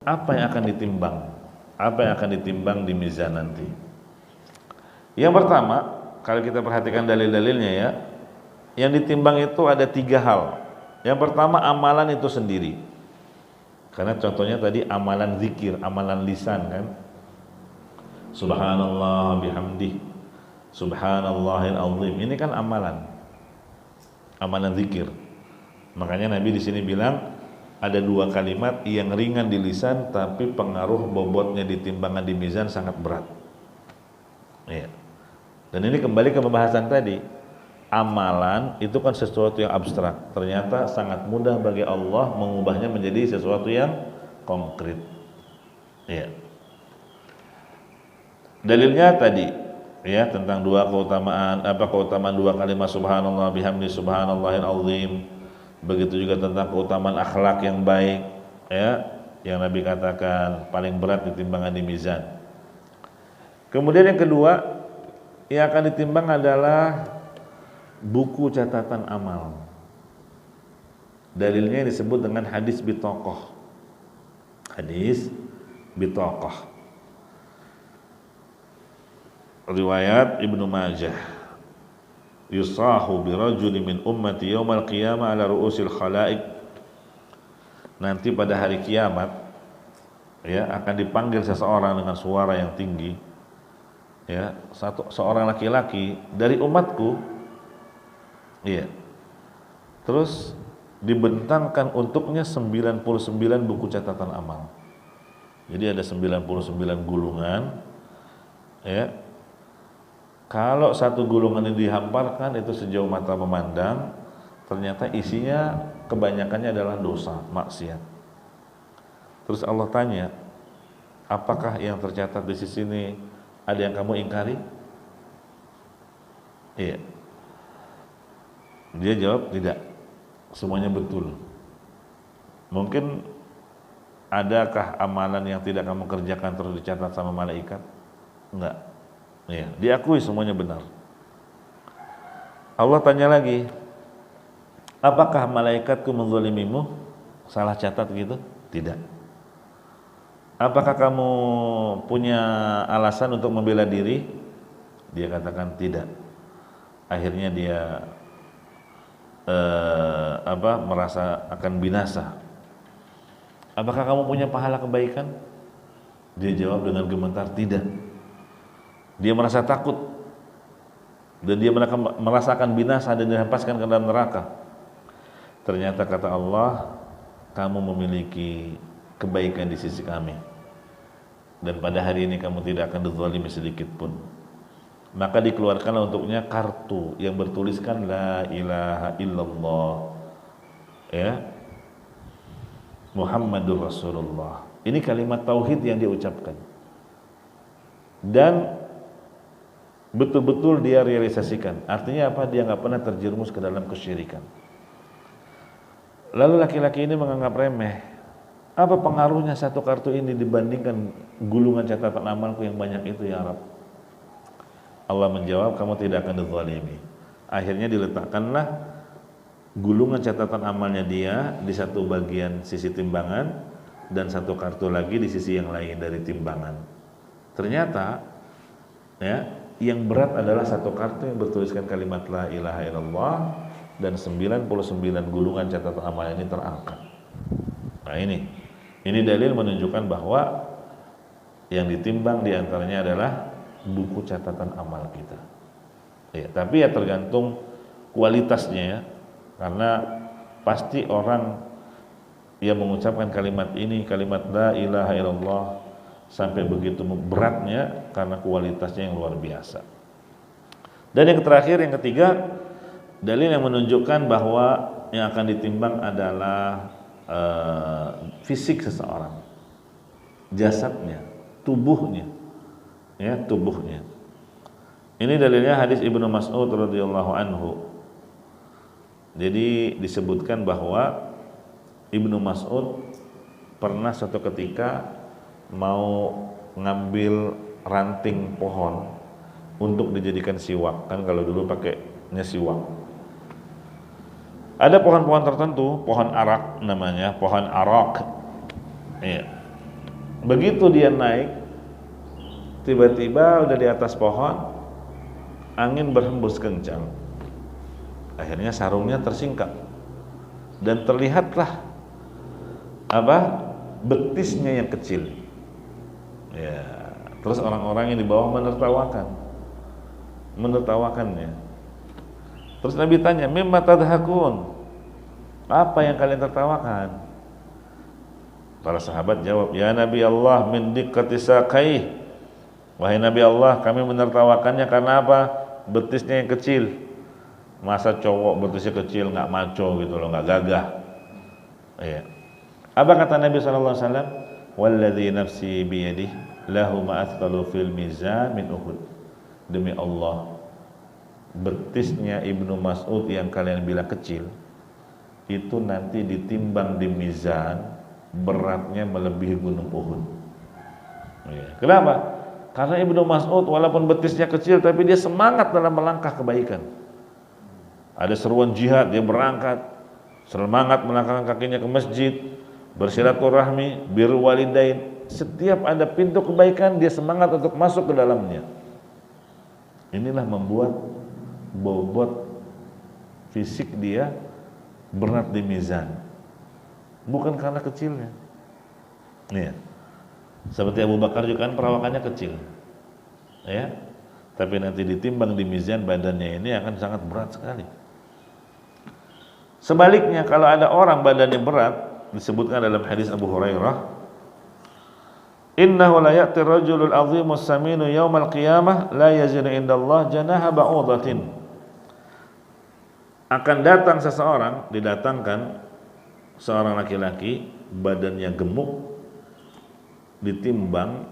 Apa yang akan ditimbang? Apa yang akan ditimbang di mizan nanti? Yang pertama, kalau kita perhatikan dalil-dalilnya ya, yang ditimbang itu ada 3 hal. Yang pertama, amalan itu sendiri. Karena contohnya tadi amalan zikir, amalan lisan kan. Subhanallah bihamdih, subhanallahil azim. Ini kan amalan. Amalan zikir. Makanya Nabi di sini bilang ada 2 kalimat yang ringan di lisan tapi pengaruh bobotnya di timbangan di mizan sangat berat. Ya. Dan ini kembali ke pembahasan tadi. Amalan itu kan sesuatu yang abstrak. Ternyata sangat mudah bagi Allah mengubahnya menjadi sesuatu yang konkret. Ya. Dalilnya tadi ya tentang 2 keutamaan, keutamaan 2 kalimat subhanallah bihamdi subhanallahil azim. Begitu juga tentang keutamaan akhlak yang baik ya, yang Nabi katakan paling berat di timbangan di mizan. Kemudian yang kedua yang akan ditimbang adalah buku catatan amal. Dalilnya disebut dengan hadis bitaqah. Hadis bitaqah. Riwayat Ibnu Majah. Yusahu birajuli min ummati yaumal qiyamah ala ru'usil khalaik. Nanti pada hari kiamat ya akan dipanggil seseorang dengan suara yang tinggi ya, seorang laki-laki dari umatku ya. Terus dibentangkan untuknya 99 buku catatan amal. Jadi ada 99 gulungan ya. Kalau satu gulungan ini dihamparkan itu sejauh mata memandang, ternyata isinya kebanyakannya adalah dosa, maksiat. Terus Allah tanya, apakah yang tercatat di sisi ini ada yang kamu ingkari? Iya. Dia jawab tidak, semuanya betul. Mungkin adakah amalan yang tidak kamu kerjakan terus dicatat sama malaikat? Enggak. Ya, diakui semuanya benar. Allah tanya lagi, apakah malaikatku menzalimimu? Salah catat gitu? Tidak. Apakah kamu punya alasan untuk membela diri? Dia katakan tidak. Akhirnya dia merasa akan binasa. Apakah kamu punya pahala kebaikan? Dia jawab dengan gemetar tidak. Dia merasa takut dan dia merasakan binasa dan dihempaskan ke dalam neraka. Ternyata kata Allah, kamu memiliki kebaikan di sisi kami dan pada hari ini kamu tidak akan dizalimi sedikit pun. Maka dikeluarkanlah untuknya kartu yang bertuliskan la ilaha illallah ya, Muhammadur Rasulullah. Ini kalimat tauhid yang dia ucapkan dan betul-betul dia realisasikan. Artinya apa? Dia nggak pernah terjerumus ke dalam kesyirikan. Lalu laki-laki ini menganggap remeh. Apa pengaruhnya satu kartu ini dibandingkan gulungan catatan amalku yang banyak itu ya Rabb? Allah menjawab, kamu tidak akan dizalimi. Akhirnya diletakkanlah gulungan catatan amalnya dia di satu bagian sisi timbangan dan satu kartu lagi di sisi yang lain dari timbangan. Ternyata ya, yang berat adalah satu kartu yang bertuliskan kalimat la ilaha illallah dan 99 gulungan catatan amal ini terangkat. Nah ini dalil menunjukkan bahwa yang ditimbang diantaranya adalah buku catatan amal kita. Ya, tapi ya tergantung kualitasnya ya, karena pasti orang yang mengucapkan kalimat ini, kalimat la ilaha illallah sampai begitu beratnya karena kualitasnya yang luar biasa. Dan yang terakhir, yang ketiga, dalil yang menunjukkan bahwa yang akan ditimbang adalah fisik seseorang, jasadnya, tubuhnya, ya tubuhnya. Ini dalilnya hadis Ibnu Mas'ud radhiyallahu anhu. Jadi disebutkan bahwa Ibnu Mas'ud pernah suatu ketika mau ngambil ranting pohon untuk dijadikan siwak. Kan kalau dulu pakainya siwak. Ada pohon-pohon tertentu, pohon arak namanya, pohon arak. Iya. Begitu dia naik, tiba-tiba udah di atas pohon, angin berhembus kencang. Akhirnya sarungnya tersingkap dan terlihatlah betisnya yang kecil. Ya, terus orang-orang yang di bawah menertawakannya. Terus Nabi tanya, "Mimma tadhakun?" Apa yang kalian tertawakan? Para sahabat jawab, "Ya Nabi Allah, min diqqati saqaih." Wahai Nabi Allah, kami menertawakannya karena apa? Betisnya yang kecil. Masa cowok betisnya kecil nggak maco gitu loh, nggak gagah. Iya. Apa kata Nabi SAW? Walladzi nafsi biyadih lahu ma'athqalu fil mizan min Uhud. Demi Allah, betisnya Ibnu Mas'ud yang kalian bilang kecil itu nanti ditimbang di mizan, beratnya melebihi gunung Uhud. Iya. Kenapa? Karena Ibnu Mas'ud walaupun betisnya kecil tapi dia semangat dalam melangkah kebaikan. Ada seruan jihad, dia berangkat, semangat melangkahkan kakinya ke masjid, bersilaturahmi, birrul walidain. Setiap ada pintu kebaikan dia semangat untuk masuk ke dalamnya. Inilah membuat bobot fisik dia berat di mizan, bukan karena kecilnya. Nih, seperti Abu Bakar juga kan perawakannya kecil, ya, tapi nanti ditimbang di mizan badannya ini akan sangat berat sekali. Sebaliknya kalau ada orang badannya berat, disebutkan dalam hadis Abu Hurairah, "Innahu la ya'ti ar-rajulul 'azimus saminu yaumal qiyamah la yazinu indallah janaha ba'udatin." Akan datang seseorang, didatangkan seorang laki-laki badannya gemuk, ditimbang,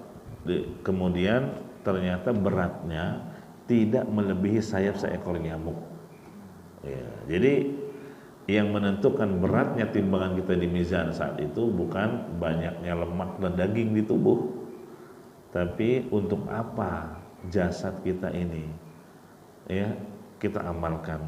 kemudian ternyata beratnya tidak melebihi sayap seekor nyamuk. Ya, jadi yang menentukan beratnya timbangan kita di mizan saat itu bukan banyaknya lemak dan daging di tubuh, tapi untuk apa jasad kita ini ya kita amalkan.